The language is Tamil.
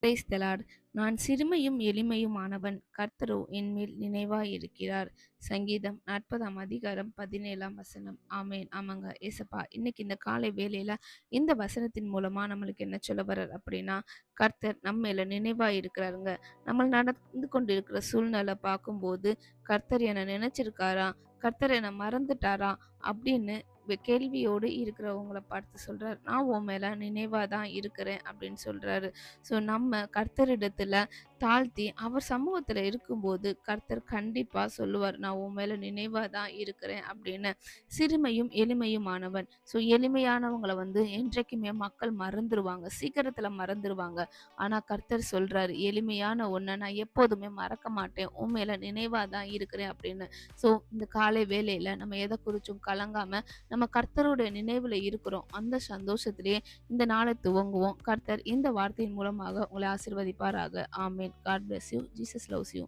Praise the Lord. நான் சிறுமையும் எளிமையுமானவன், கர்த்தரோ என்மேல் நினைவாயிருக்கிறார். சங்கீதம் 40ஆம் அதிகாரம் 17ஆம் வசனம். ஆமென். ஆமாங்க ஏசப்பா. இன்னைக்கு இந்த காலை வேளையில இந்த வசனத்தின் மூலமா நம்மளுக்கு என்ன சொல்ல வர்றார் அப்படின்னா, கர்த்தர் நம்ம மேல நினைவா இருக்கிறாருங்க. நம்ம நடந்து கொண்டிருக்கிற சூழ்நிலை பார்க்கும்போது, கர்த்தர் என்ன நினைச்சிருக்காரா? கர்த்தர் என்ன மறந்துட்டாரா? அப்படின்னு கேள்வியோடு இருக்கிறவங்கள பார்த்து சொல்றார். நான் உன் மேல நினைவா தான் இருக்கிறேன் அப்படின்னு சொல்றாரு. ஸோ நம்ம கர்த்தரிடத்துல தாழ்த்தி அவர் சமூகத்துல இருக்கும்போது கர்த்தர் கண்டிப்பா சொல்லுவார், நான் உன் மேல நினைவா தான் இருக்கிறேன் அப்படின்னு. சிறுமையும் எளிமையுமானவன். ஸோ எளிமையானவங்கள வந்து என்றைக்குமே மக்கள் மறந்துருவாங்க, சீக்கிரத்துல மறந்துருவாங்க. ஆனா கர்த்தர் சொல்றாரு, எளிமையான ஒன்ன நான் எப்போதுமே மறக்க மாட்டேன், உன் மேல நினைவா தான் இருக்கிறேன் அப்படின்னு. ஸோ இந்த காலை வேளையில நம்ம எதை குறிச்சும் கலங்காம நம்ம கர்த்தருடைய நினைவுல இருக்கிறோம். அந்த சந்தோஷத்திலேயே இந்த நாளை துவங்குவோம். கர்த்தர் இந்த வார்த்தையின் மூலமாக உங்களை ஆசீர்வதிப்பாராக. Amen. God bless you. Jesus loves you.